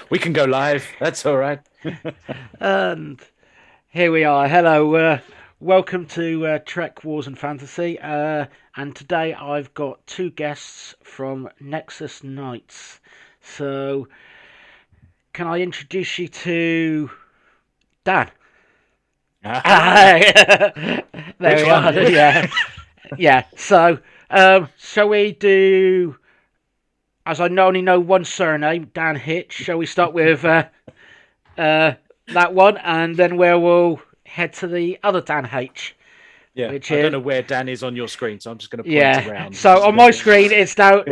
We can go live. That's all right. And here we are. Hello. Welcome to Trek Wars and Fantasy. And today I've got two guests from Nexus Nights. So, can I introduce you to Dan? There Which we one? are. Yeah. So, shall we do? As I only know one surname, Dan Hitch. Shall we start with that one, and then we'll head to the other Dan H. Yeah, Which I don't is know where Dan is on your screen, so I'm just going to point around. So on my screen, it's down.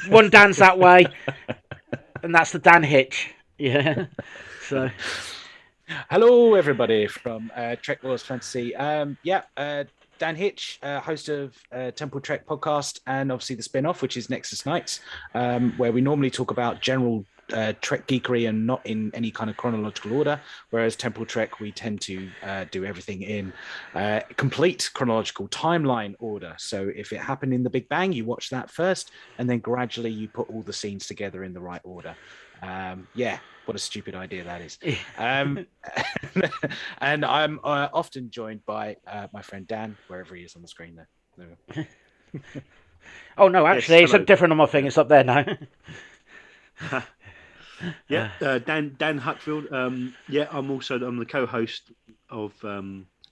One Dan's that way, and that's the Dan Hitch. Yeah. So. Hello, everybody from Trek Wars Fantasy. Dan Hitch, host of Temple Trek podcast, and obviously the spin-off, which is Nexus Nights, where we normally talk about general Trek geekery and not in any kind of chronological order, whereas Temple Trek, we tend to do everything in complete chronological timeline order. So if it happened in the Big Bang, you watch that first, and then gradually you put all the scenes together in the right order. What a stupid idea that is. And I'm often joined by my friend Dan, wherever he is on the screen there. Oh, no, actually, yes, it's different on my thing. It's up there now. Dan Hutfield. I'm the co-host of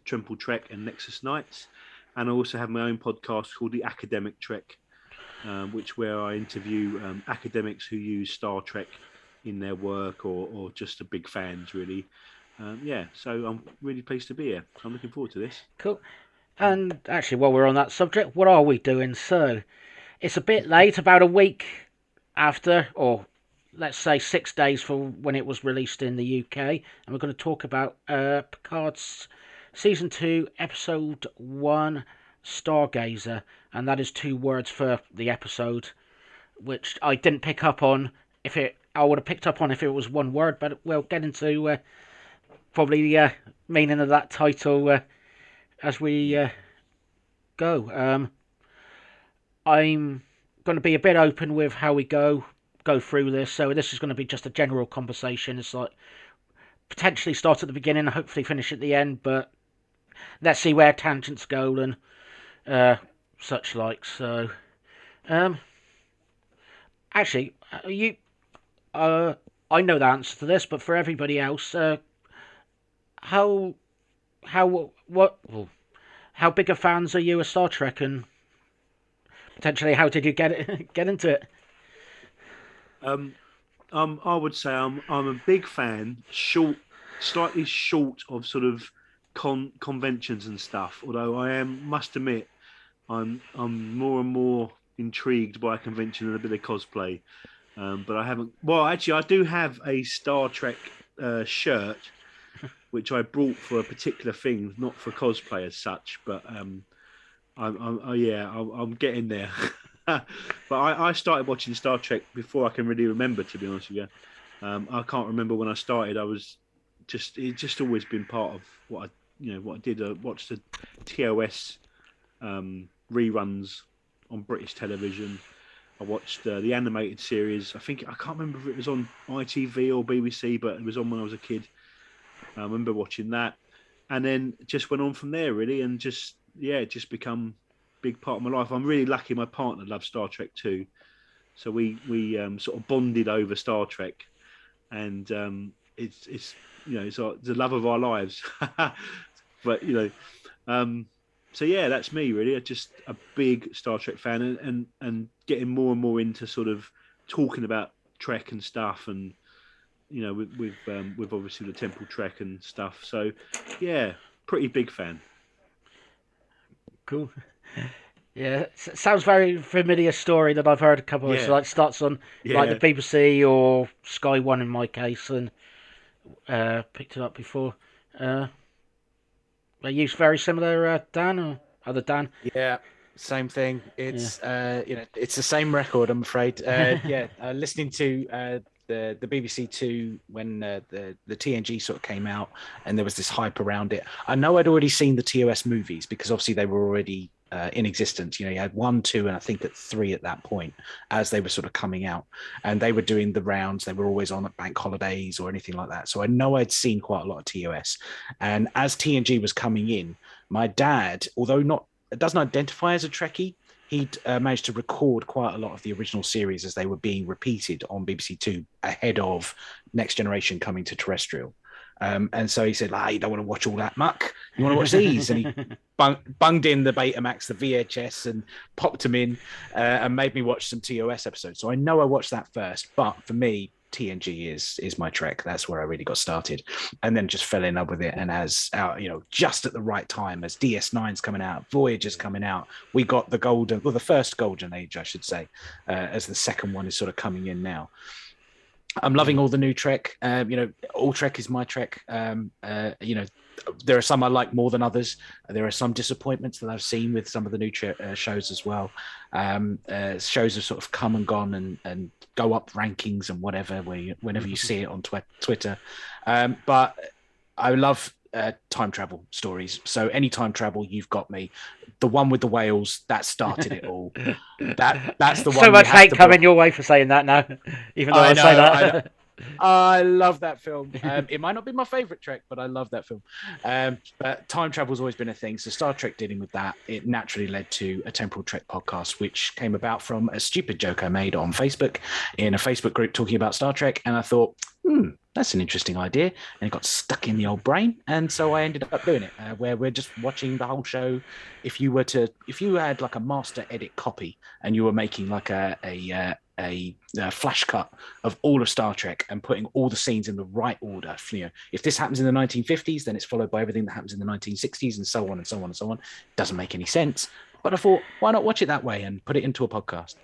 Temple Trek and Nexus Nights, and I also have my own podcast called The Academic Trek, where I interview academics who use Star Trek in their work or just are big fans, really. So I'm really pleased to be here. I'm looking forward to this. Cool. And actually, while we're on that subject, what are we doing? So, it's a bit late, about a week after, or let's say 6 days from when it was released in the UK, and we're going to talk about Picard's Season 2, Episode 1, Stargazer, and that is 2 words for the episode, which I didn't pick up on. I would have picked up on if it was 1 word, but we'll get into probably the meaning of that title as we go. I'm going to be a bit open with how we go through this, so this is going to be just a general conversation. It's like potentially start at the beginning and hopefully finish at the end, but let's see where tangents go and such like. So, actually, I know the answer to this, but for everybody else, how big of fans are you of Star Trek, and potentially how did you get into it? I would say I'm a big fan, slightly short of sort of conventions and stuff. Although must admit, I'm more and more intrigued by a convention and a bit of cosplay. But I haven't. Well, actually, I do have a Star Trek shirt, which I brought for a particular thing, not for cosplay as such. But I'm getting there. But I started watching Star Trek before I can really remember, to be honest with you. I can't remember when I started. It's just always been part of what I did. I watched the TOS reruns on British television. I watched the animated series. I can't remember if it was on ITV or BBC, but it was on when I was a kid. I remember watching that, and then just went on from there really, and just become a big part of my life. I'm really lucky. My partner loves Star Trek too, so we sort of bonded over Star Trek, and it's the love of our lives. But So yeah, that's me really. I'm just a big Star Trek fan, and getting more and more into sort of talking about Trek and stuff, and with obviously the Temple Trek and stuff. So yeah, pretty big fan. Cool. Yeah, sounds very familiar story that I've heard a couple of. So like starts on like the BBC or Sky One in my case, and picked it up before. Are you very similar, Dan, or other Dan? Yeah, same thing. It's it's the same record, I'm afraid. Listening to the BBC Two when the TNG sort of came out, and there was this hype around it. I know I'd already seen the TOS movies because obviously they were already in existence. You had 1, 2, and I think at 3 at that point, as they were sort of coming out, and they were doing the rounds. They were always on at bank holidays or anything like that. So I know I'd seen quite a lot of TOS. And as TNG was coming in, my dad, although doesn't identify as a Trekkie, he'd managed to record quite a lot of the original series as they were being repeated on BBC Two ahead of Next Generation coming to terrestrial. And so he said, you don't want to watch all that muck. You want to watch these? And he bunged in the Betamax, the VHS, and popped them in and made me watch some TOS episodes. So I know I watched that first. But for me, TNG is my Trek. That's where I really got started. And then just fell in love with it. And as just at the right time, as DS9's coming out, Voyager's coming out, we got the first golden age, I should say, as the second one is sort of coming in now. I'm loving all the new Trek. All Trek is my Trek. There are some I like more than others. There are some disappointments that I've seen with some of the new shows as well. Shows have sort of come and gone and go up rankings and whatever, whenever you see it on Twitter. But I love time travel stories. So any time travel, you've got me. The one with the whales, that started it all. That's the one. So much hate coming your way for saying that now, even though I say that. I love that film. It might not be my favorite Trek, but I love that film. But time travel's always been a thing. So Star Trek dealing with that, it naturally led to a Temporal Trek podcast, which came about from a stupid joke I made on Facebook in a Facebook group talking about Star Trek. And I thought, that's an interesting idea. And it got stuck in the old brain. And so I ended up doing it, where we're just watching the whole show. If you had like a master edit copy and you were making like a flash cut of all of Star Trek and putting all the scenes in the right order. If this happens in the 1950s, then it's followed by everything that happens in the 1960s and so on and so on and so on. Doesn't make any sense. But I thought, why not watch it that way and put it into a podcast?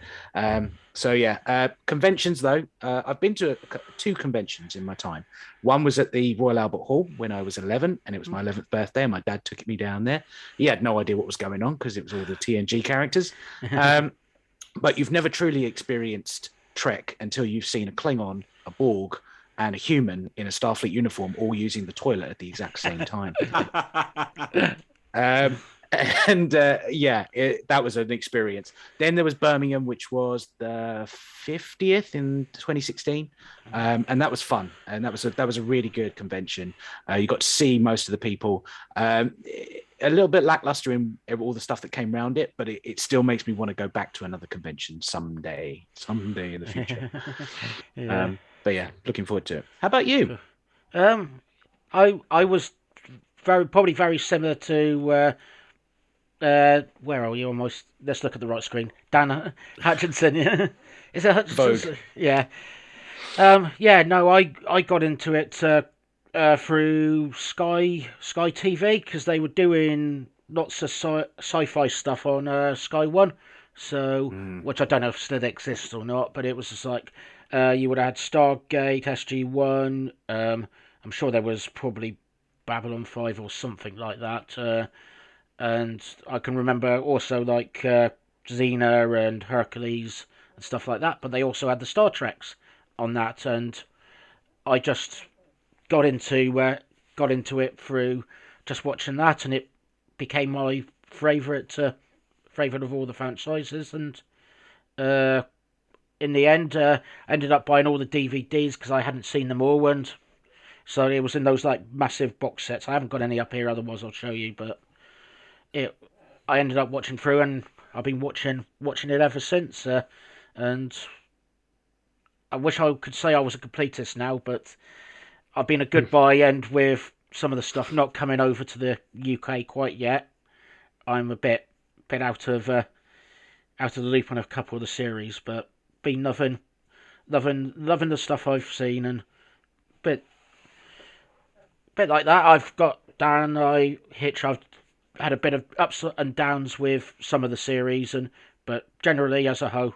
Conventions, though. I've been to 2 conventions in my time. One was at the Royal Albert Hall when I was 11, and it was my 11th birthday, and my dad took me down there. He had no idea what was going on because it was all the TNG characters. But you've never truly experienced Trek until you've seen a Klingon, a Borg, and a human in a Starfleet uniform all using the toilet at the exact same time. That was an experience. Then there was Birmingham, which was the 50th in 2016, and that was fun. And that was a really good convention. You got to see most of the people. A little bit lackluster in all the stuff that came around it, but it still makes me want to go back to another convention someday in the future. But yeah, looking forward to it. How about you? I was probably very similar to where are you? Almost. Let's look at the right screen. Dan Hutchinson. Yeah, is it Hutchinson? Vogue. Yeah. No, I got into it through Sky TV because they were doing lots of sci-fi stuff on Sky One. So, which I don't know if still exists or not, but it was just like you would have had Stargate, SG-1. I'm sure there was probably Babylon 5 or something like that. And I can remember also like Xena and Hercules and stuff like that. But they also had the Star Treks on that, and I just got into it through just watching that, and it became my favourite of all the franchises. And in the end, ended up buying all the DVDs because I hadn't seen them all, and so it was in those like massive box sets. I haven't got any up here, otherwise I'll show you. But I ended up watching through, and I've been watching it ever since. And I wish I could say I was a completist now, but I've been a goodbye end with some of the stuff not coming over to the UK quite yet. I'm a bit out of the loop on a couple of the series, but been loving the stuff I've seen, and bit like that. I've got Hitch. I've had a bit of ups and downs with some of the series, but generally as a whole,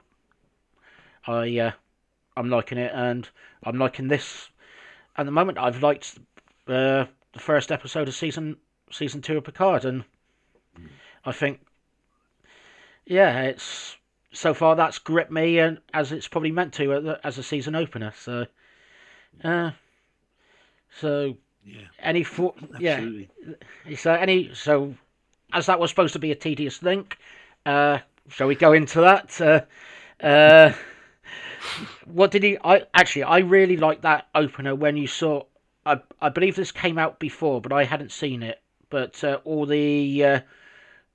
I'm liking it, and I'm liking this. At the moment, I've liked the first episode of season 2 of Picard, and I think, it's so far that's gripped me, and as it's probably meant to as a season opener. So, absolutely. any as that was supposed to be a tedious link, shall we go into that? What did he? I really liked that opener when you saw. I believe this came out before, but I hadn't seen it. But all the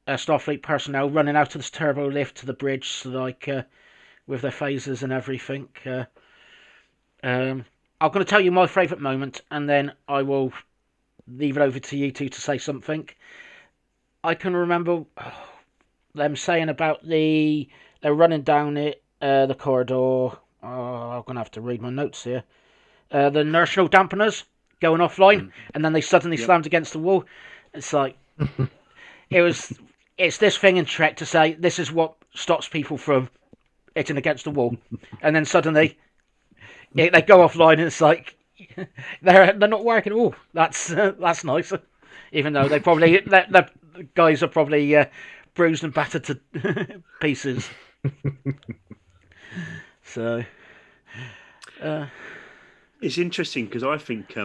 Starfleet personnel running out of this turbo lift to the bridge, like with their phasers and everything. I'm going to tell you my favourite moment, and then I will leave it over to you two to say something. I can remember them saying about they're running down the corridor. I'm going to have to read my notes here. The inertial dampeners going offline, and then they suddenly slammed against the wall. It's like it's this thing in Trek to say this is what stops people from hitting against the wall, and then suddenly they go offline, and it's like they're not working. Oh, that's nice. Even though the guys are probably bruised and battered to pieces. So it's interesting because I think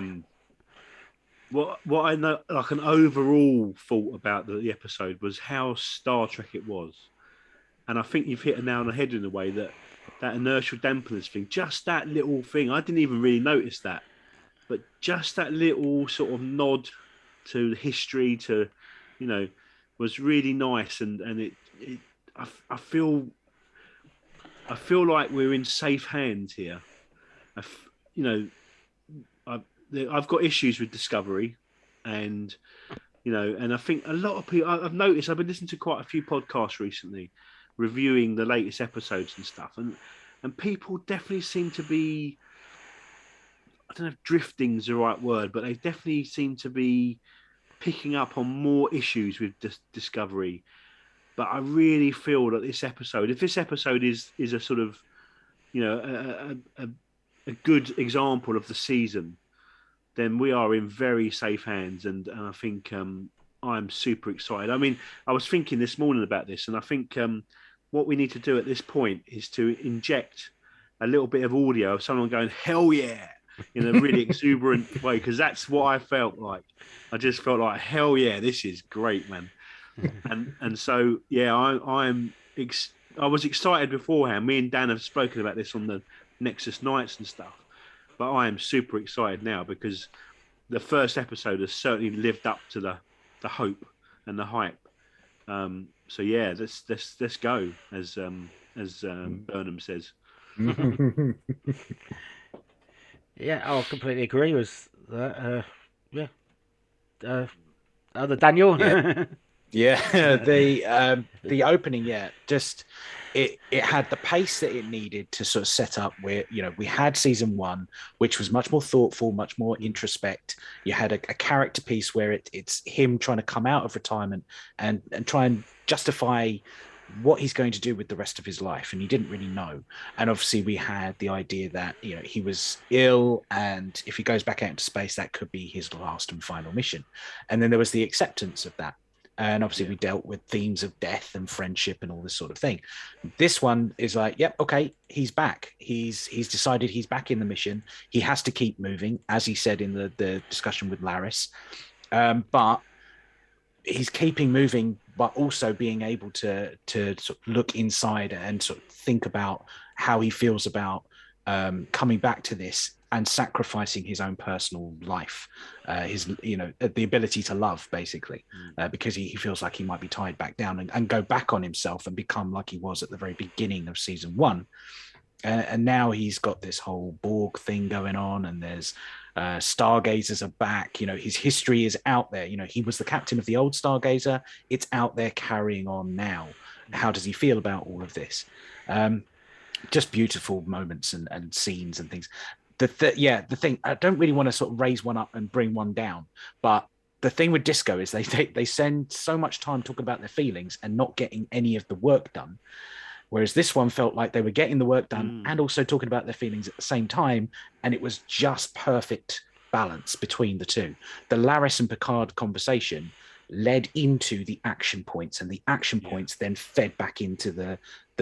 what I know, like an overall thought about the episode was how Star Trek it was, and I think you've hit a nail on the head in a way that inertial dampeners thing, just that little thing. I didn't even really notice that, but just that little sort of nod to the history, to was really nice, and I feel like we're in safe hands here. I've got issues with Discovery, and I think a lot of people. I've noticed. I've been listening to quite a few podcasts recently, reviewing the latest episodes and stuff, and people definitely seem to be. I don't know if drifting's the right word, but they definitely seem to be picking up on more issues with Discovery. But I really feel that this episode, if this episode is a sort of, a good example of the season, then we are in very safe hands. And I think I'm super excited. I mean, I was thinking this morning about this, and I think what we need to do at this point is to inject a little bit of audio of someone going, hell yeah, in a really exuberant way, because that's what I felt like. I just felt like, hell yeah, this is great, man. and so yeah, I was excited beforehand. Me and Dan have spoken about this on the Nexus Nights and stuff, but I am super excited now because the first episode has certainly lived up to the hope and the hype. So yeah, let's go, as Burnham says. Yeah, I'll completely agree with that. Other Daniel. Yeah, the opening, just it had the pace that it needed to sort of set up where we had season one, which was much more thoughtful, much more introspect. You had a character piece where it's him trying to come out of retirement and try and justify what he's going to do with the rest of his life, and he didn't really know. And obviously we had the idea that he was ill, and if he goes back out into space, that could be his last and final mission. And then there was the acceptance of that, and obviously we dealt with themes of death and friendship and all this sort of thing. This one is like, yep, okay, he's back. He's decided he's back in the mission. He has to keep moving, as he said in the discussion with Laris, but he's keeping moving, but also being able to sort of look inside and sort of think about how he feels about coming back to this and sacrificing his own personal life, his the ability to love, basically, because he feels like he might be tied back down and go back on himself and become like he was at the very beginning of season one. And now he's got this whole Borg thing going on, and there's Stargazers are back. His history is out there. He was the captain of the old Stargazer. It's out there carrying on now. How does he feel about all of this? Just beautiful moments and scenes and things. The thing, I don't really want to sort of raise one up and bring one down, but the thing with Disco is they spend so much time talking about their feelings and not getting any of the work done. Whereas this one felt like they were getting the work done and also talking about their feelings at the same time. And it was just perfect balance between the two. The Laris and Picard conversation led into the action points, and the action points then fed back into the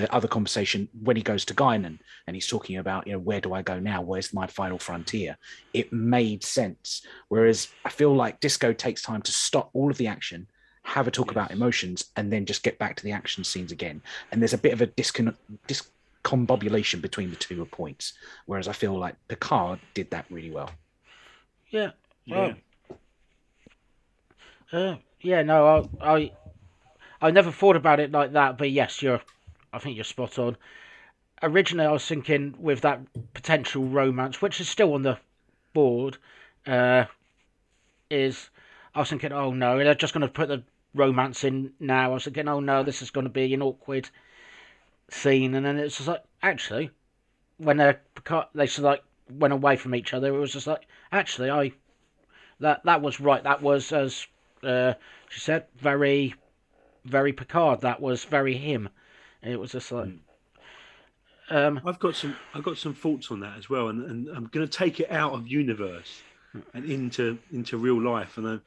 other conversation when he goes to Guinan and he's talking about, where do I go now? Where's my final frontier? It made sense. Whereas I feel like Disco takes time to stop all of the action have a talk about emotions, and then just get back to the action scenes again. And there's a bit of a discombobulation between the 2 points, whereas I feel like Picard did that really well. Yeah. Yeah. No, I never thought about it like that, but yes, I think you're spot on. Originally, I was thinking with that potential romance, which is still on the board, I was thinking, oh no, they're just going to put the romance in now. I was thinking, oh no, this is going to be an awkward scene, and then it's just like, actually, when they sort of like went away from each other, it was just like, actually, that was right. That was, as she said, very, very Picard. That was very him. And it was just like. I've got some thoughts on that as well, and I'm going to take it out of universe and into real life. And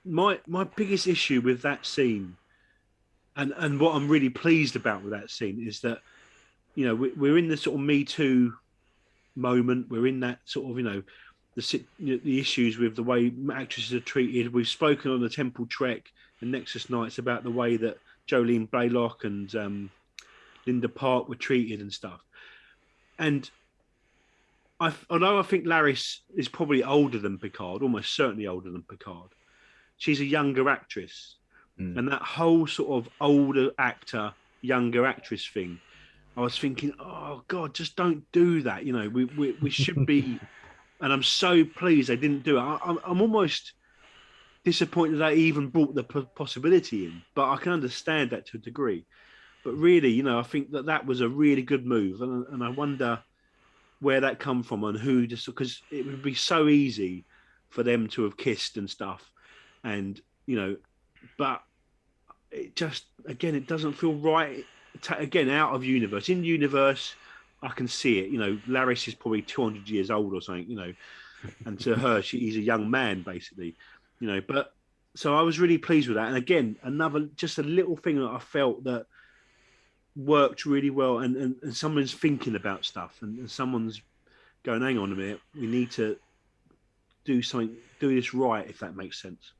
my biggest issue with that scene, and what I'm really pleased about with that scene is that, you know, we're in the sort of Me Too moment. We're in that sort of, you know, the issues with the way actresses are treated. We've spoken on the Temple Trek and Nexus Nights about the way that Jolene Blaylock and Linda Park were treated and stuff. And although I think Laris is probably older than Picard, almost certainly older than Picard, she's a younger actress. And that whole sort of older actor, younger actress thing, I was thinking, oh God, just don't do that. You know, we should be, and I'm so pleased they didn't do it. I'm almost disappointed they even brought the possibility in, but I can understand that to a degree. But really, you know, I think that was a really good move, and I wonder where that come from and who, just because it would be so easy for them to have kissed and stuff, and you know, but it just, again, it doesn't feel right. Again, out of universe. In universe, I can see it. You know, Laris is probably 200 years old or something. You know, and to her, he's a young man basically. You know, but so I was really pleased with that. And again, just a little thing that I felt that worked really well, and someone's thinking about stuff, and someone's going, hang on a minute, we need to do something, do this right, if that makes sense.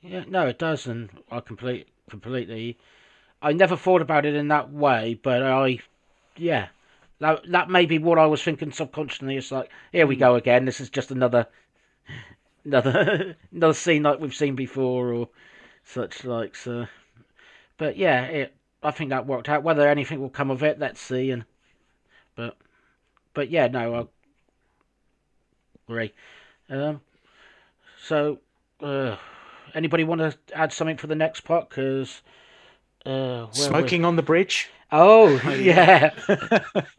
Yeah, no, it does, and I completely. I never thought about it in that way, but that may be what I was thinking subconsciously. It's like, here we go again. This is just another scene like we've seen before, or such like. So, but yeah, I think that worked out. Whether anything will come of it, let's see. But yeah, no, I agree. So, anybody want to add something for the next part? Because smoking on the bridge. Oh yeah.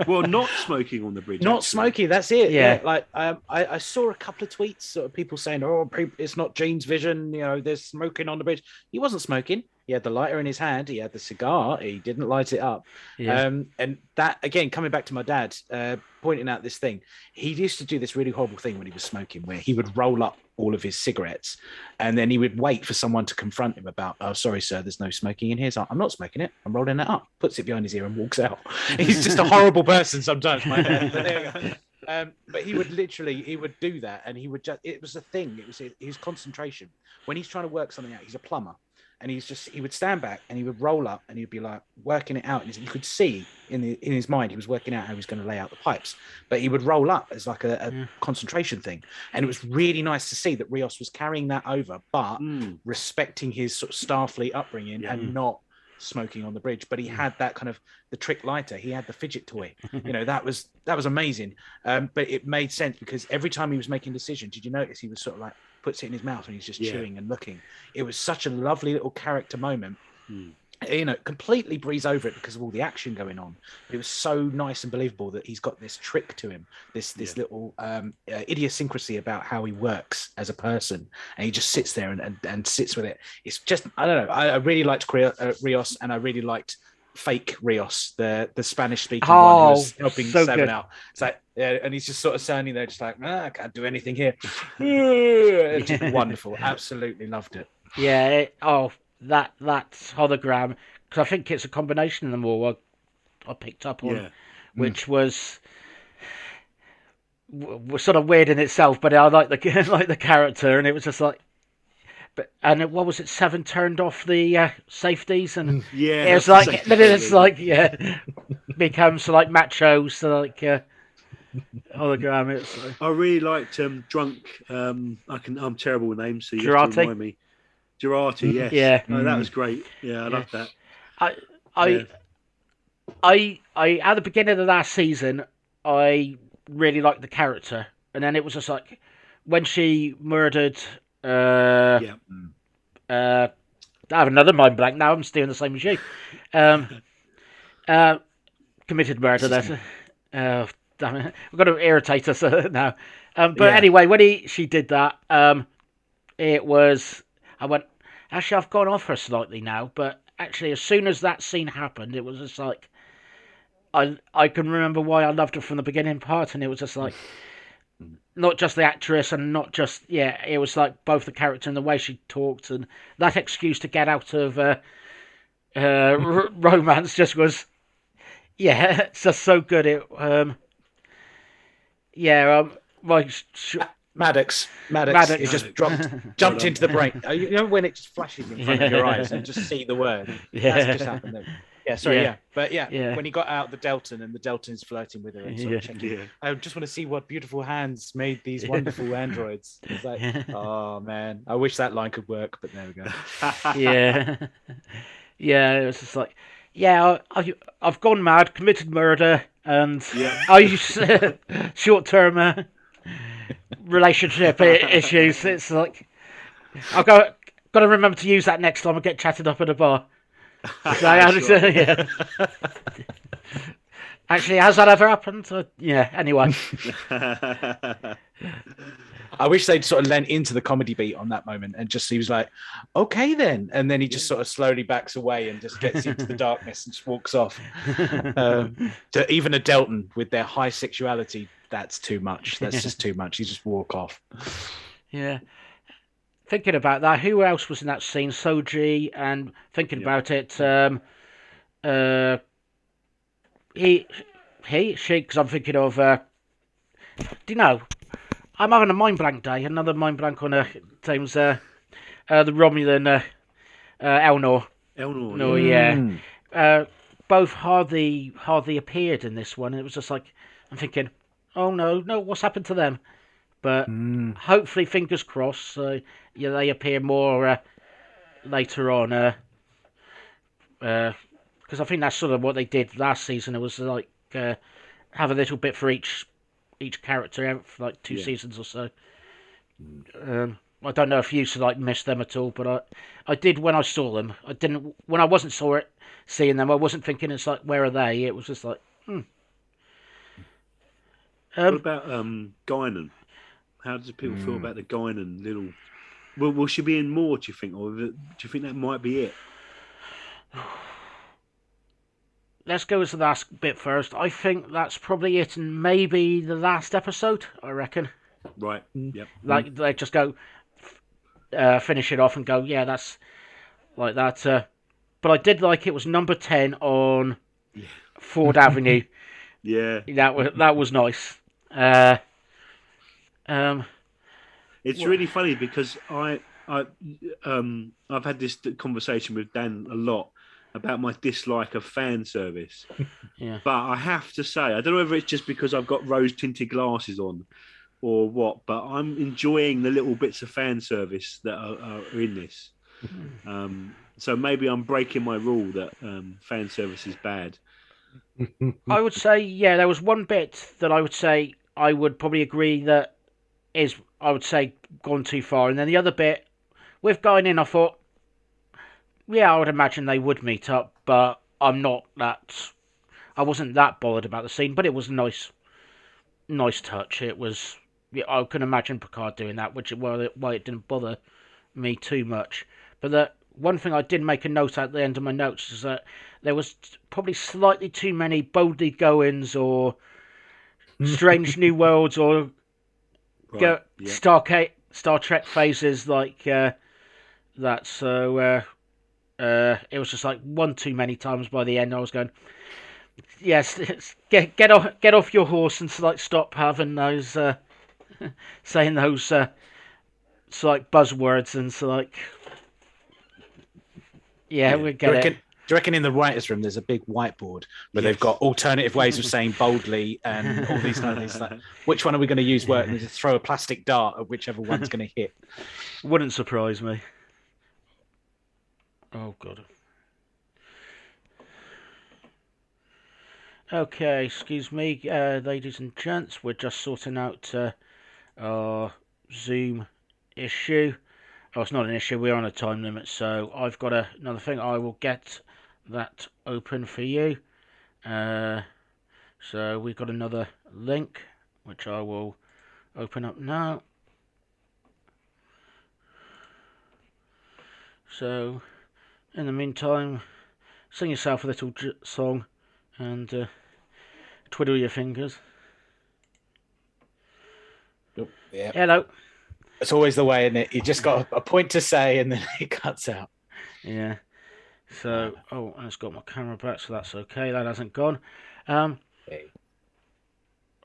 Well, not smoking on the bridge. Not actually. smoking. That's it. Yeah. Like I saw a couple of tweets, sort of people saying, "Oh, it's not Gene's vision. You know, there's smoking on the bridge." He wasn't smoking. He had the lighter in his hand. He had the cigar. He didn't light it up. Yeah. And that, again, coming back to my dad, pointing out this thing, he used to do this really horrible thing when he was smoking, where he would roll up all of his cigarettes, and then he would wait for someone to confront him about, "Oh, sorry, sir, there's no smoking in here." So I'm not smoking it. I'm rolling it up. Puts it behind his ear and walks out. He's just a horrible person sometimes, my dad. But there you go. But he would do that, and it was a thing. It was his concentration. When he's trying to work something out, he's a plumber. And he would stand back and he would roll up and he'd be like working it out. And you could see in his mind, he was working out how he was going to lay out the pipes, but he would roll up as like a concentration thing. And it was really nice to see that Rios was carrying that over, but respecting his sort of Starfleet upbringing and not smoking on the bridge. But he had that kind of the trick lighter. He had the fidget toy. You know, that was amazing. But it made sense because every time he was making a decision, did you notice he was sort of like, puts it in his mouth and he's just chewing and looking. It was such a lovely little character moment. You know, completely breeze over it because of all the action going on. But it was so nice and believable that he's got this trick to him, this little idiosyncrasy about how he works as a person, and he just sits there and sits with it. It's just, I don't know. I really liked Rios, and I really liked fake Rios, the Spanish speaking one who was helping so Seven good. out. It's like, and he's just sort of standing there, just like, I can't do anything here. It's just wonderful. Absolutely loved it. Yeah. That hologram, because I think it's a combination of them all. I picked up on, which was sort of weird in itself, but I like the character, and it was just like what was it? Seven turned off the safeties, and Yeah, it was that's the like, safety then it's thing. like, becomes like machos, like hologram. It's I really liked Drunk. I'm terrible with names, so you have to Girardi. remind me. Girardi, yes. Yeah. Oh, that was great. Yeah, I Yeah. love that. I, Yeah. I at the beginning of last season, I really liked the character, and then it was just like when she murdered. Yeah. I have another mind blank now. I'm doing the same as you. Committed murder. That's damn it. We've got to irritate us now. But Yeah. anyway, when she did that, it was. I went. Actually, I've gone off her slightly now, but actually, as soon as that scene happened, it was just like I can remember why I loved her from the beginning part, and it was just like not just the actress and not just it was like both the character and the way she talked, and that excuse to get out of romance just was it's just so good. It my Maddox. Maddox. It just jumped into the brain. You know when it just flashes in front of your eyes and just see the word. That's just happened. There. Yeah, sorry, but when he got out the Delton and the Delton's flirting with her and sort of checking, I just want to see what beautiful hands made these wonderful androids. It's like, oh man, I wish that line could work, but there we go. It was just like, I've gone mad, committed murder, and I use short-term relationship issues. It's like I've got to remember to use that next time I get chatted up at a bar. Actually, has that ever happened? Anyway. I wish they'd sort of lent into the comedy beat on that moment and just he was like, okay then. And then he just sort of slowly backs away and just gets into the darkness and just walks off. To even a Delton with their high sexuality, that's too much. That's just too much. You just walk off. Yeah. Thinking about that, who else was in that scene? Soji, and thinking about it, she, because I'm thinking of, do you know, I'm having a mind blank day, another mind blank on James, the Romulan, Elnor. Elnor, no, yeah. Both hardly appeared in this one. It was just like, I'm thinking, oh no, what's happened to them? But hopefully, fingers crossed, they appear more later on. Because I think that's sort of what they did last season. It was like have a little bit for each character for like 2 seasons or so. I don't know if you missed them at all, but I did when I saw them. I didn't when I wasn't seeing them. I wasn't thinking it's like, where are they? It was just like, What about Guinan? How does people feel about the Guinan little? Will she be in more? Do you think, or do you think that might be it? Let's go with the last bit first. I think that's probably it, and maybe the last episode. I reckon. Right. Yep. Like they just go finish it off and go, yeah, that's like that. But I did like it was number 10 on Ford Avenue. Yeah. That was nice. It's really funny because I've had this conversation with Dan a lot about my dislike of fan service. Yeah. But I have to say, I don't know whether it's just because I've got rose-tinted glasses on or what, but I'm enjoying the little bits of fan service that are in this. So maybe I'm breaking my rule that fan service is bad. I would say, there was one bit that I would say I would probably agree that is, I would say, gone too far. And then the other bit, with going in, I thought, I would imagine they would meet up, but I wasn't that bothered about the scene, but it was a nice touch. It was, I can imagine Picard doing that, which is why it didn't bother me too much. But the one thing I did make a note at the end of my notes is that there was probably slightly too many boldly goings or strange new worlds or Star Trek phases like that. So it was just like one too many times by the end. I was going, yes, get off your horse and stop having those saying those it's like buzzwords and it's like, yeah, we get it. Do you reckon in the writers' room there's a big whiteboard where they've got alternative ways of saying boldly and all these kind of things? Like, which one are we going to use? Work and just throw a plastic dart at whichever one's going to hit. Wouldn't surprise me. Oh god. Okay, excuse me, ladies and gents. We're just sorting out our Zoom issue. Oh, it's not an issue. We're on a time limit, so I've got another thing. I will get that open for you. So we've got another link, which I will open up now. So, in the meantime, sing yourself a little song and twiddle your fingers. Yeah. Hello. It's always the way, isn't it? You just got a point to say and then it cuts out. Yeah. So, and it's got my camera back, so that's okay. That hasn't gone. I'm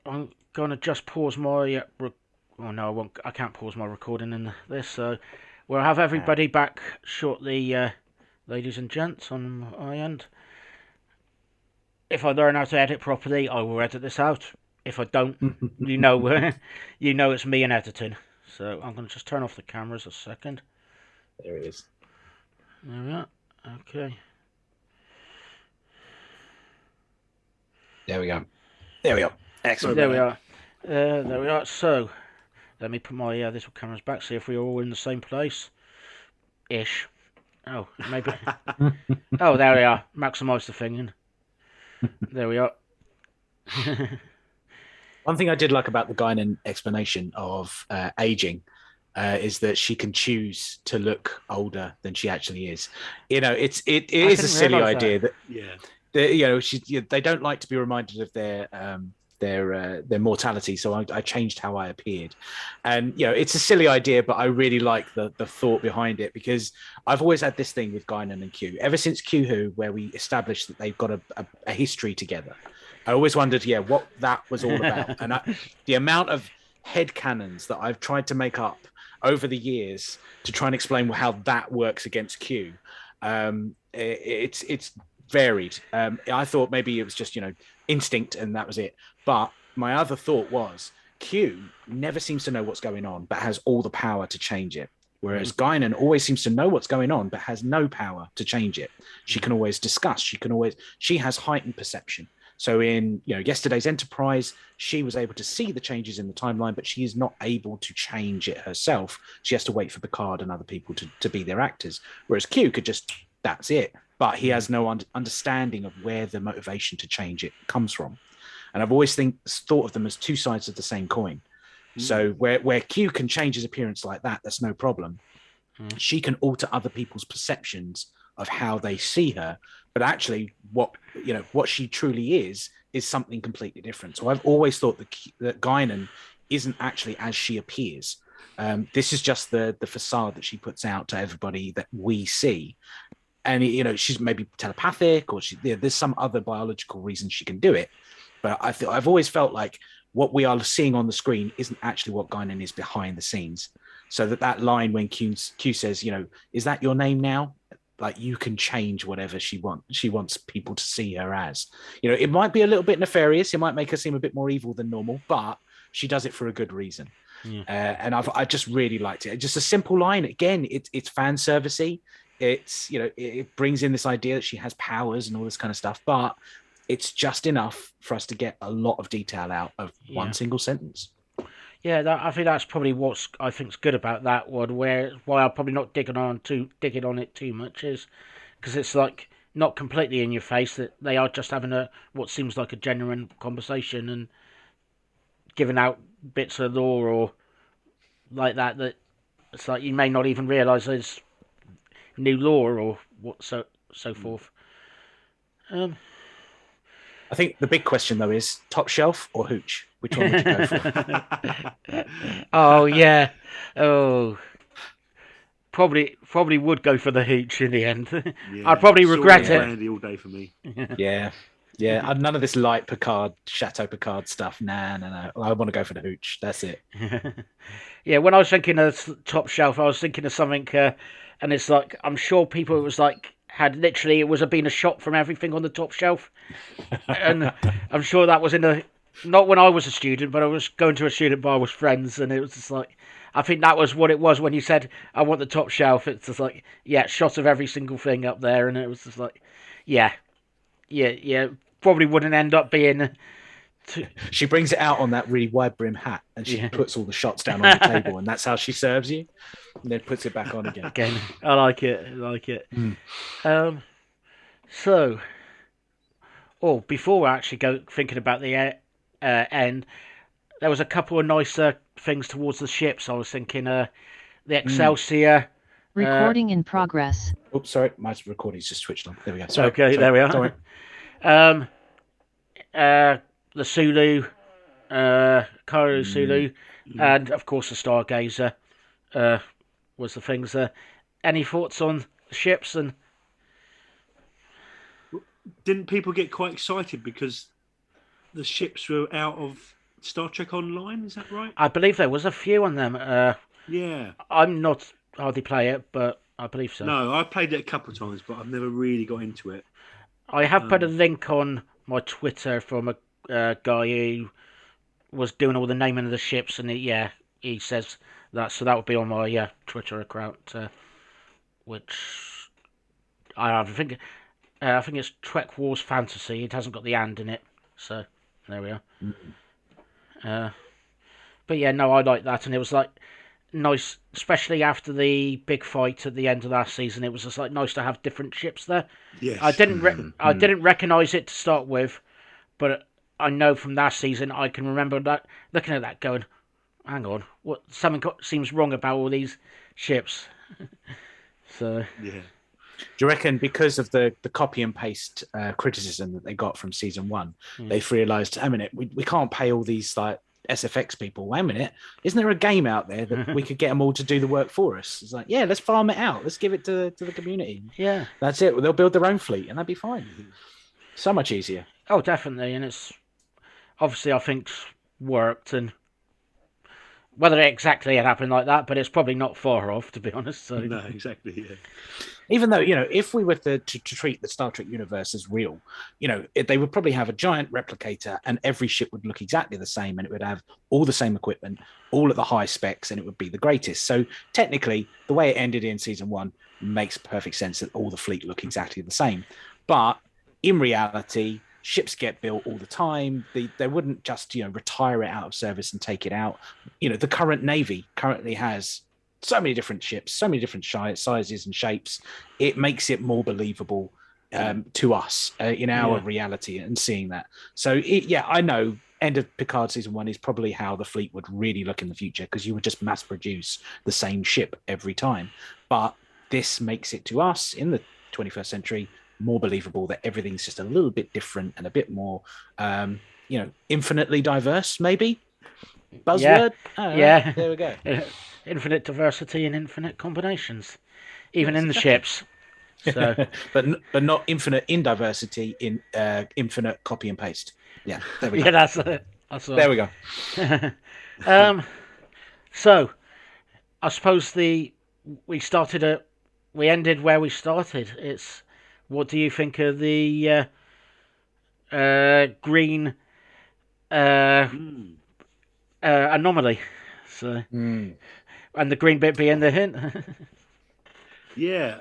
going to just pause my... oh, no, I won't. I can't pause my recording in this, so we'll have everybody back shortly, ladies and gents, on my end. If I learn how to edit properly, I will edit this out. If I don't, you know it's me and editing. So I'm going to just turn off the cameras a second. There it is. There we are. Okay. There we go. Excellent. There we are. There we are. So let me put my little cameras back. See if we're all in the same place. Ish. Oh, maybe. Oh, there we are. Maximise the thing. There we are. One thing I did like about the Guinan explanation of aging is that she can choose to look older than she actually is. You know, it is a silly idea that they don't like to be reminded of their mortality. So I changed how I appeared, and it's a silly idea, but I really like the thought behind it, because I've always had this thing with Guinan and Q ever since Q-Who, where we established that they've got a history together. I always wondered, what that was all about. And the amount of headcanons that I've tried to make up over the years to try and explain how that works against Q, it's varied. I thought maybe it was just, instinct and that was it. But my other thought was Q never seems to know what's going on, but has all the power to change it. Whereas Guinan always seems to know what's going on, but has no power to change it. She can always discuss. She has heightened perception. So in yesterday's Enterprise, she was able to see the changes in the timeline, but she is not able to change it herself. She has to wait for Picard and other people to be their actors. Whereas Q could that's it. But he has no understanding of where the motivation to change it comes from. And I've always thought of them as two sides of the same coin. So where Q can change his appearance like that, that's no problem. She can alter other people's perceptions of how they see her, but actually what she truly is something completely different. So I've always thought that Guinan isn't actually as she appears. This is just the facade that she puts out to everybody that we see. And she's maybe telepathic, or there's some other biological reason she can do it. But I've always felt like what we are seeing on the screen isn't actually what Guinan is behind the scenes. So that line when Q says, is that your name now? Like, you can change whatever she wants people to see her as. It might be a little bit nefarious. It might make her seem a bit more evil than normal, but she does it for a good reason. Yeah. And I just really liked it. Just a simple line. Again, it's fan servicey. It's, it brings in this idea that she has powers and all this kind of stuff, but it's just enough for us to get a lot of detail out of one single sentence. Yeah, I think that's probably what's I think's good about that one. Why I'm probably not digging on it too much is because it's like not completely in your face, that they are just having what seems like a genuine conversation and giving out bits of lore or like that. That it's like you may not even realise there's new lore or what so forth. I think the big question though is top shelf or hooch. Which one would you go for? Oh yeah. Oh. Probably would go for the hooch in the end. Yeah, I'd probably regret it. Brandy all day for me. Yeah. Yeah, none of this light Picard, Chateau Picard stuff. Nah, no. I want to go for the hooch. That's it. Yeah, when I was thinking of top shelf, I was thinking of something, and it's like I'm sure people it was like had literally it was been a shot from everything on the top shelf, and I'm sure that was in a not when I was a student, but I was going to a student bar with friends, and it was just like I think that was what it was when you said I want the top shelf. It's just like shot of every single thing up there, and it was just like yeah, probably wouldn't end up being. She brings it out on that really wide brim hat, and she puts all the shots down on the table, and that's how she serves you. And then puts it back on again. I like it. So, before we actually go thinking about the end, there was a couple of nicer things towards the ships. I was thinking the Excelsior. Recording in progress. Oops, sorry, my recording's just switched on. There we go. Sorry, there we are. Sorry. The Sulu, Kairu Sulu, and of course the Stargazer was the things. Any thoughts on the ships? And didn't people get quite excited because the ships were out of Star Trek Online? Is that right? I believe there was a few on them. Yeah, I'm not hardly play it, but I believe so. No, I played it a couple of times, but I've never really got into it. I have put a link on my Twitter from a guy who was doing all the naming of the ships, and he says that. So that would be on my Twitter account, which I think it's Trek Wars Fantasy. It hasn't got the "and" in it, so there we are. But yeah, no, I like that, and it was like nice, especially after the big fight at the end of last season. It was just like nice to have different ships there. Yes, I didn't recognise it to start with, but I know from last season I can remember that looking at that going, hang on, something seems wrong about all these ships. So yeah. Do you reckon because of the copy and paste criticism that they got from season 1, they've realised, hang a minute, we can't pay all these like SFX people. Wait a minute, isn't there a game out there that we could get them all to do the work for us? It's like, yeah, let's farm it out. Let's give it to the community. Yeah, that's it. They'll build their own fleet, and that'd be fine. So much easier. Oh, definitely, and it's obviously I think worked, and whether it exactly had happened like that, but it's probably not far off, to be honest. So no, exactly. Yeah. Even though, if we were to treat the Star Trek universe as real, they would probably have a giant replicator and every ship would look exactly the same and it would have all the same equipment, all at the high specs, and it would be the greatest. So technically, the way it ended in season 1 makes perfect sense that all the fleet look exactly the same. But in reality, ships get built all the time. They wouldn't just, retire it out of service and take it out. The current Navy currently has so many different ships, so many different sizes and shapes. It makes it more believable to us in our reality and seeing that. So, I know end of Picard season 1 is probably how the fleet would really look in the future, because you would just mass produce the same ship every time. But this makes it to us in the 21st century more believable that everything's just a little bit different and a bit more, infinitely diverse, maybe. Buzzword? Yeah. There we go. Infinite diversity and infinite combinations, even in the ships. So, but not infinite in diversity, in infinite copy and paste. Yeah, there we go. Yeah, that's there we go. So, I suppose we ended where we started. It's what do you think of the green anomaly? So. And the green bit being the hint. Yeah.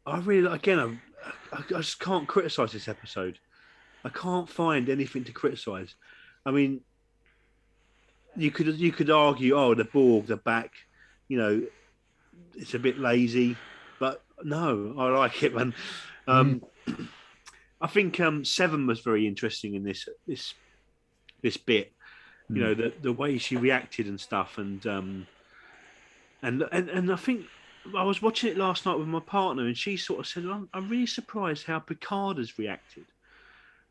I really, again, I just can't criticise this episode. I can't find anything to criticise. I mean, you could argue, the Borg, the back, it's a bit lazy, but no, I like it, man. I think 7 was very interesting in this bit. The way she reacted and stuff, and I think I was watching it last night with my partner, and she sort of said, "I'm really surprised how Picard has reacted,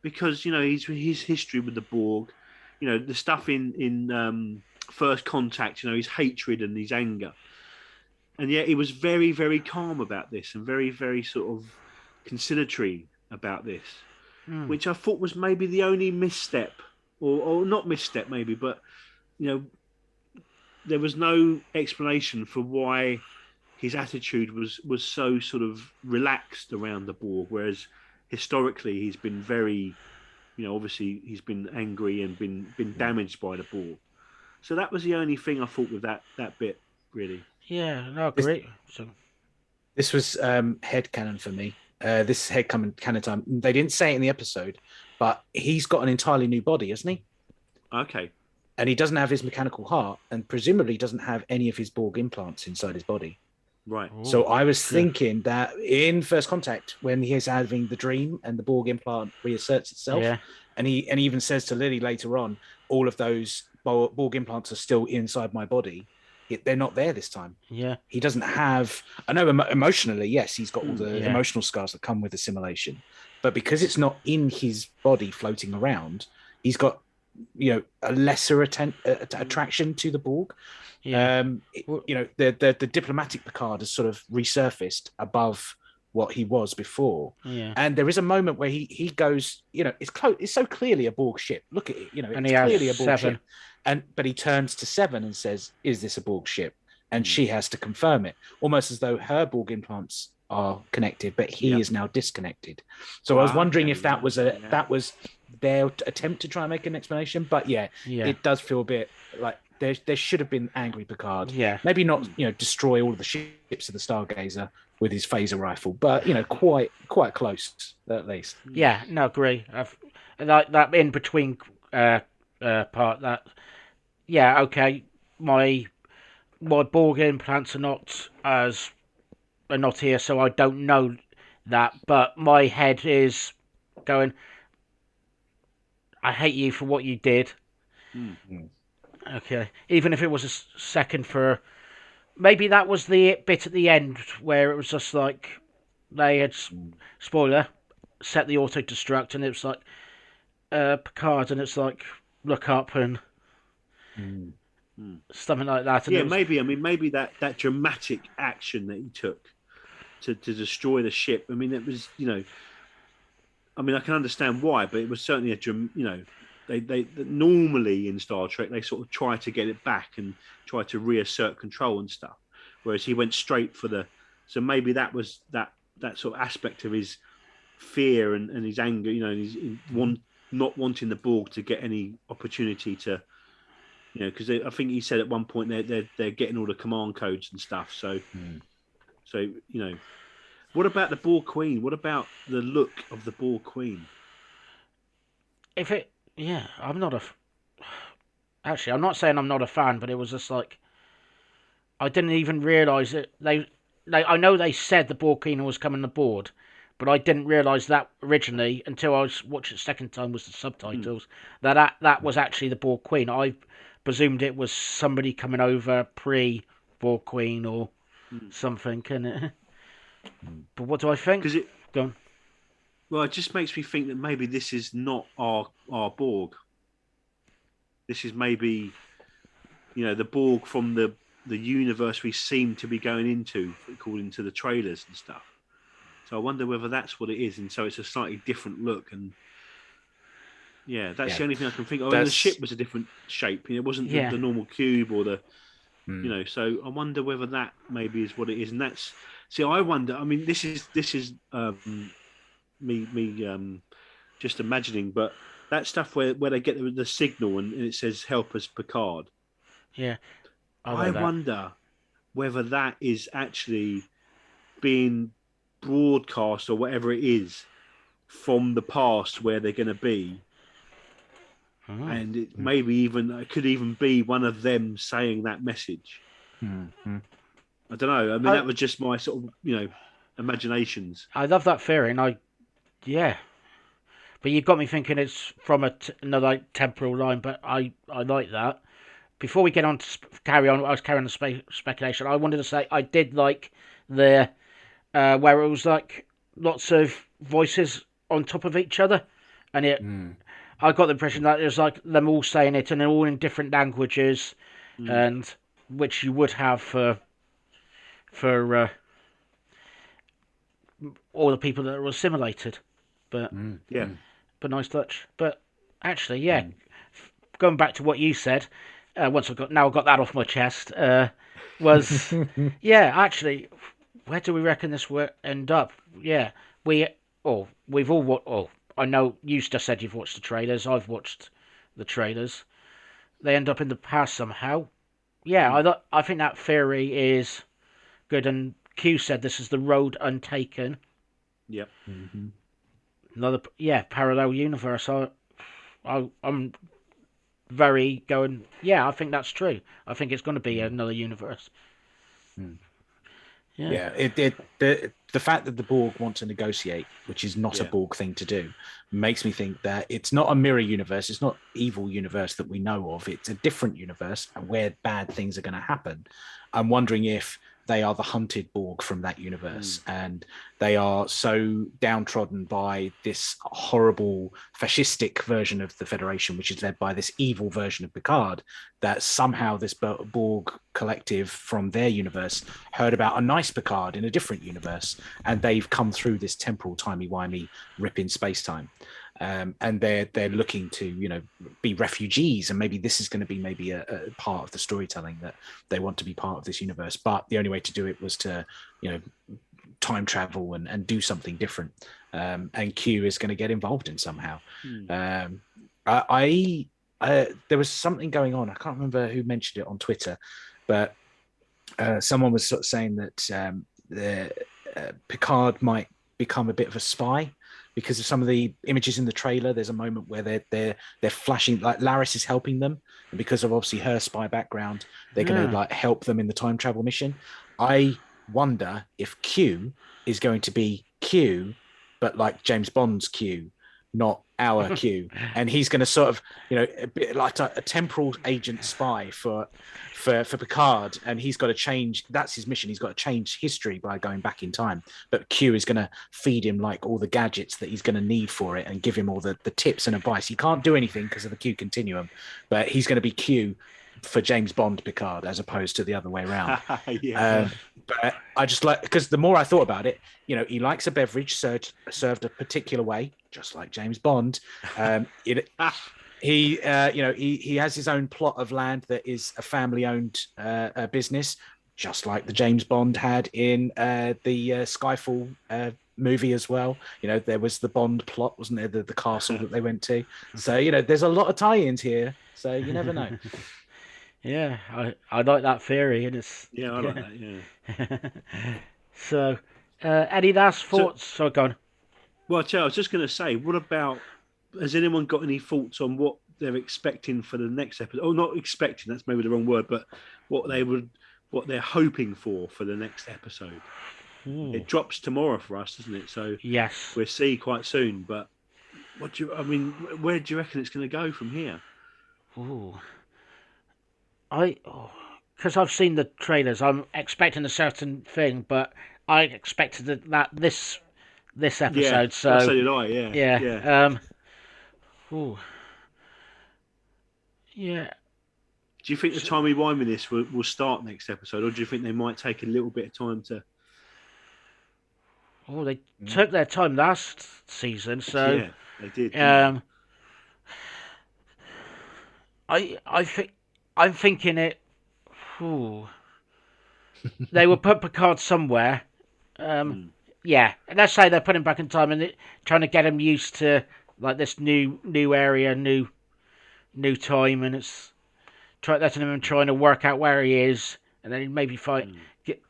because his history with the Borg, the stuff in First Contact, his hatred and his anger, and yet he was very, very calm about this and very, very sort of conciliatory about this, which I thought was maybe the only misstep, or not misstep maybe, but there was no explanation for why his attitude was so sort of relaxed around the Borg, whereas historically he's been very, obviously he's been angry and been damaged by the Borg. So that was the only thing I thought with that bit, really. Yeah, no, great. This was headcanon for me. This headcanon time. They didn't say it in the episode, but he's got an entirely new body, hasn't he? Okay. And he doesn't have his mechanical heart, and presumably doesn't have any of his Borg implants inside his body. Right. So I was thinking that in First Contact, when he is having the dream and the Borg implant reasserts itself, and he even says to Lily later on, all of those Borg implants are still inside my body. They're not there this time. Yeah. He doesn't have... I know emotionally, yes, he's got all the emotional scars that come with assimilation. But because it's not in his body floating around, he's got, a lesser attraction to the Borg. Yeah. The diplomatic Picard has sort of resurfaced above what he was before. Yeah. And there is a moment where he goes, it's so clearly a Borg ship. Look at it, and it's he has clearly a Borg 7. ship. But he turns to 7 and says, "Is this a Borg ship?" And she has to confirm it, almost as though her Borg implants are connected, but he is now disconnected. So I was wondering if that was their attempt to try and make an explanation. But it does feel a bit like there should have been angry Picard. Yeah. Maybe not, destroy all of the ships of the Stargazer with his phaser rifle, but quite close at least. Yeah, no, agree. Like that in between part that. Yeah, okay. My Borg implants are not here, so I don't know that. But my head is going, I hate you for what you did. Mm-hmm. Okay. Even if it was a second for... Maybe that was the bit at the end where it was just like they had, spoiler, set the auto-destruct, and it was like Picard, and it's like, look up and something like that. And maybe that dramatic action that he took to destroy the ship. I mean, it was, I can understand why, but it was certainly they normally in Star Trek they sort of try to get it back and try to reassert control and stuff, whereas he went straight for so maybe that was that sort of aspect of his fear and his anger, and his not wanting the Borg to get any opportunity to, because I think he said at one point they're getting all the command codes and stuff. So, what about the Borg Queen? What about the look of the Borg Queen? I'm not actually, I'm not saying I'm not a fan, but it was just like, I didn't even realise it. I know they said the Borg Queen was coming aboard, but I didn't realise that originally until I was watching it second time with the subtitles, that was actually the Borg Queen. I presumed it was somebody coming over pre-Borg Queen or something. But what do I think? Go on. Well, it just makes me think that maybe this is not our Borg. This is maybe, the Borg from the universe we seem to be going into, according to the trailers and stuff. So I wonder whether that's what it is, and so it's a slightly different look. And that's the only thing I can think of. And the ship was a different shape. It wasn't the normal cube or the, So I wonder whether that maybe is what it is. And that's I wonder. I mean, this is me just imagining, but that stuff where they get the signal and it says "Help us, Picard." Yeah, I wonder whether that is actually being broadcast or whatever it is from the past where they're going to be, and it could even be one of them saying that message. I don't know. I mean, that was just my sort of imaginations. I love that theory, and but you've got me thinking it's from another temporal line. But I like that. Before we get on to carry on, I was carrying the speculation. I wanted to say I did like the where it was like lots of voices on top of each other, and I got the impression that it was like them all saying it, and they're all in different languages, and which you would have for all the people that are assimilated. But Yeah. but nice touch. But actually, yeah, going back to what you said, once I've got that off my chest, was yeah, actually, where do we reckon this will end up? Yeah, we've all I know you just said you've watched the trailers. I've watched the trailers. They end up in the past somehow. Yeah, I think that theory is good. And Q said this is the road untaken. Yep. Another parallel universe. I'm very going. Yeah, I think that's true. I think it's going to be another universe. Yeah, the fact that the Borg want to negotiate, which is not a Borg thing to do, makes me think that it's not a mirror universe. It's not evil universe that we know of. It's a different universe where bad things are going to happen. I'm wondering if they are the hunted Borg from that universe, and they are so downtrodden by this horrible fascistic version of the Federation, which is led by this evil version of Picard, that somehow this Borg collective from their universe heard about a nice Picard in a different universe, and they've come through this temporal timey-wimey rip in space-time. And they're looking to be refugees, and maybe this is going to be maybe a part of the storytelling that they want to be part of this universe. But the only way to do it was to time travel and do something different. And Q is going to get involved in somehow. There was something going on. I can't remember who mentioned it on Twitter, but someone was sort of saying that Picard might become a bit of a spy. Because of some of the images in the trailer, there's a moment where they're flashing, like Laris is helping them, and because of obviously her spy background, they're going to help them in the time travel mission. I wonder if Q is going to be Q, but like James Bond's Q, not our Q, and he's going to sort of a bit like a temporal agent spy for Picard, and he's got to change. That's his mission. He's got to change history by going back in time. But Q is going to feed him like all the gadgets that he's going to need for it, and give him all the tips and advice. He can't do anything because of the Q continuum, but he's going to be Q for James Bond Picard as opposed to the other way around. But I just because the more I thought about it, he likes a beverage served a particular way, just like James Bond. He has his own plot of land that is a family-owned business, just like the James Bond had in the Skyfall movie as well. There was the Bond plot, wasn't there? The castle that they went to. So there's a lot of tie-ins here. So you never know. Yeah, I like that theory, and it's I like that. Yeah. So, any last thoughts? So go on. Well, I was just going to say, what about? Has anyone got any thoughts on what they're expecting for the next episode? Oh, not expecting, that's maybe the wrong word, but what they're hoping for the next episode. It drops tomorrow for us, doesn't it? So yes, we'll see quite soon. But where do you reckon it's going to go from here? Because I've seen the trailers, I'm expecting a certain thing, but I expected that this episode. Yeah, so did I. Yeah. Yeah. Do you think the timey-wiminess will start next episode, or do you think they might take a little bit of time to? Oh, they took their time last season, so yeah, they did. I'm thinking it. They will put Picard somewhere. Yeah, let's say they're putting him back in time and trying to get him used to like this new area, new time, and it's letting him trying to work out where he is, and then maybe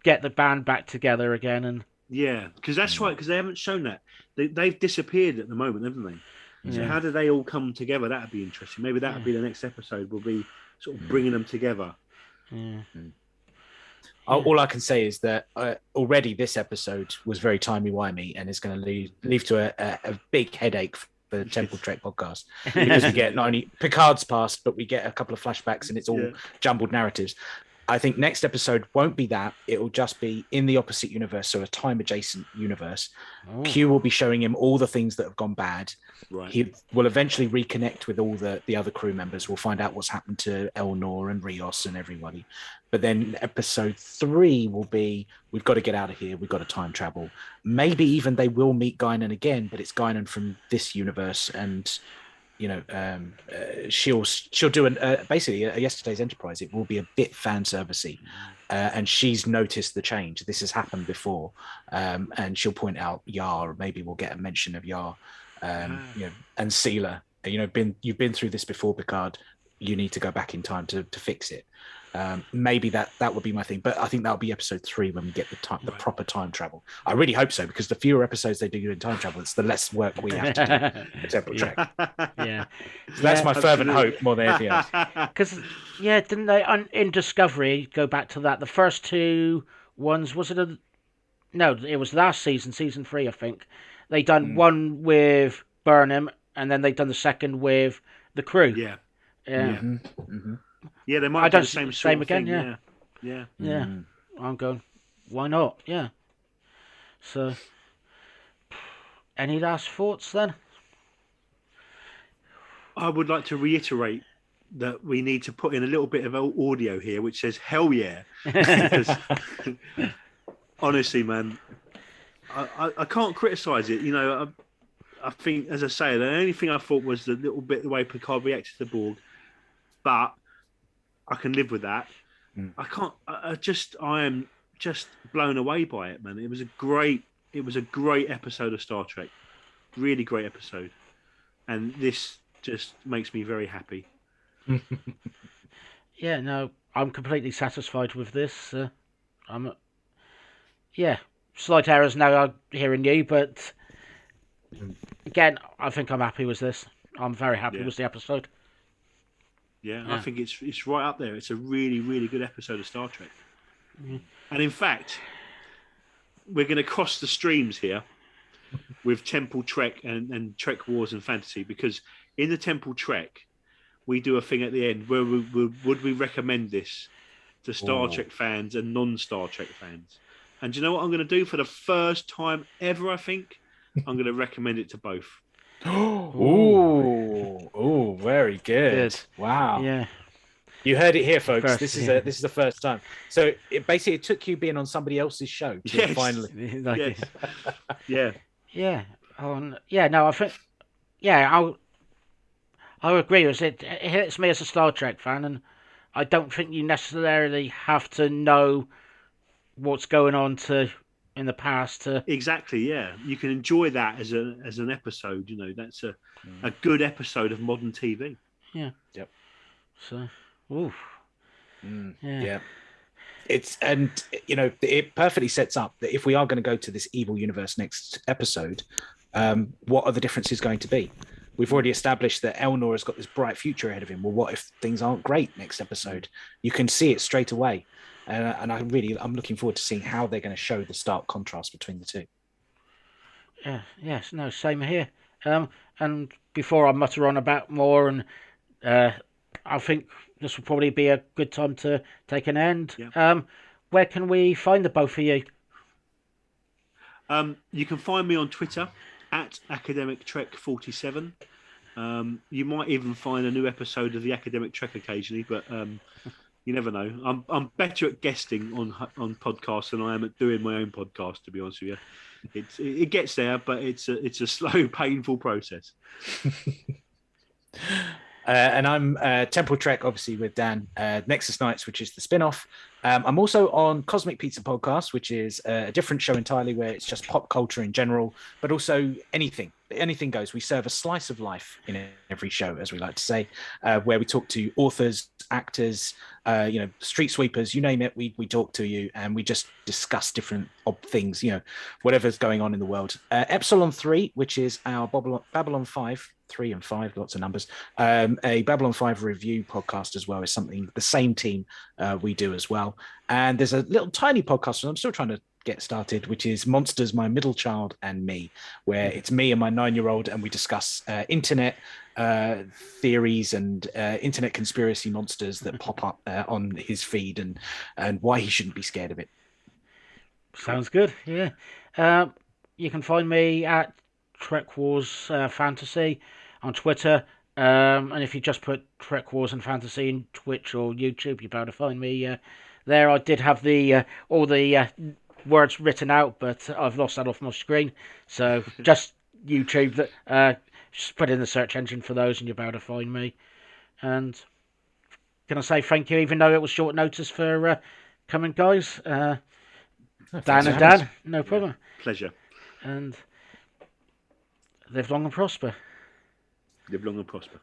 get the band back together again. And yeah, because that's right, because they haven't shown that they've disappeared at the moment, haven't they? So how do they all come together? That'd be interesting. Maybe that would be the next episode. Will be sort of bringing them together. All I can say is that already this episode was very timey-wimey, and it's going to lead to a big headache for the Temple Trek podcast, because we get not only Picard's past, but we get a couple of flashbacks, and it's all jumbled narratives. I think next episode won't be that. It will just be in the opposite universe, so a time adjacent universe. Oh. Q will be showing him all the things that have gone bad. Right. He will eventually reconnect with all the other crew members. We'll find out what's happened to Elnor and Rios and everybody. But then episode 3 will be, we've got to get out of here. We've got to time travel. Maybe even they will meet Guinan again, but it's Guinan from this universe. And, she'll do basically a Yesterday's Enterprise. It will be a bit fan servicey. And she's noticed the change. This has happened before. And she'll point out Yar. Maybe we'll get a mention of Yar. And Seela. You've been through this before, Picard. You need to go back in time to fix it. Maybe that would be my thing, but I think that'll be episode 3 when we get the proper time travel. I really hope so, because the fewer episodes they do in time travel, it's the less work we have to do in Temporal Trek. Yeah, so that's my fervent hope more than anything else. Because didn't they in Discovery go back to that? The first 2 ones, was it no? It was last season 3, I think. They done one with Burnham, and then they done the second with the crew. Yeah. Mm-hmm. Mm-hmm. Yeah, they might do the same sort of again. thing. Yeah. Mm. I'm going, why not? Yeah. So, any last thoughts then? I would like to reiterate that we need to put in a little bit of audio here, which says "hell yeah." Because, honestly, man, I can't criticise it. I think, as I say, the only thing I thought was the little bit the way Picard reacted to Borg, but I can live with that. I can't. I am just blown away by it, man. It was a great episode of Star Trek, really great episode, and this just makes me very happy. Yeah, no, I'm completely satisfied with this. Slight errors now I'm hearing you, but again, I think I'm happy with this. I'm very happy with the episode. Yeah, I think it's right up there. It's a really, really good episode of Star Trek. And in fact, we're going to cross the streams here with Temple Trek and Trek Wars and Fantasy, because in the Temple Trek, we do a thing at the end where would we recommend this to Star Trek fans and non-Star Trek fans. And do you know what I'm going to do for the first time ever, I think? I'm going to recommend it to both. Oh, very good. Wow. Yeah. You heard it here, folks. This is the first time. So it took you being on somebody else's show to finally. Yes. Yeah. Yeah. No, I think. Yeah, I'll agree with it. It hits me as a Star Trek fan, and I don't think you necessarily have to know what's going on in the past. Exactly. Yeah, you can enjoy that as an episode. That's a good episode of modern TV. Yeah. Yep. So. Oof. Yeah. It perfectly sets up that if we are going to go to this evil universe next episode, what are the differences going to be? We've already established that Elnor has got this bright future ahead of him. Well, what if things aren't great next episode? You can see it straight away. And I'm looking forward to seeing how they're going to show the stark contrast between the two. Yeah, yes, no, same here. And before I mutter on about more, and I think this will probably be a good time to take an end. Yeah. Where can we find the both of you? You can find me on Twitter at Academic Trek 47. You might even find a new episode of the Academic Trek occasionally, but you never know. I'm better at guesting on podcasts than I am at doing my own podcast, to be honest with you. It gets there, but it's a slow, painful process. And I'm Temple Trek, obviously, with Dan. Nexus Nights, which is the spin-off. I'm also on Cosmic Pizza Podcast, which is a different show entirely, where it's just pop culture in general, but also anything goes. We serve a slice of life in every show, as we like to say, where we talk to authors, actors, street sweepers, you name it. We talk to you, and we just discuss different things, whatever's going on in the world. Epsilon 3, which is our Babylon 5, 3 and 5, lots of numbers. A Babylon 5 review podcast as well is something the same team we do as well. And there's a little tiny podcast, and I'm still trying to get started, which is Monsters, My Middle Child and Me, where it's me and my 9-year-old, and we discuss internet, theories and internet conspiracy monsters that pop up on his feed, and why he shouldn't be scared of it. Sounds good. Yeah. You can find me at Trek Wars Fantasy on Twitter. And if you just put Trek Wars and Fantasy in Twitch or YouTube, you'll be able to find me there. I did have the all the words written out, but I've lost that off my screen. So just YouTube that. Just put in the search engine for those, and you'll be able to find me. And can I say thank you, even though it was short notice for coming, guys. Dan and Dan, no problem. Yeah, pleasure. And live long and prosper. Live long and prosper.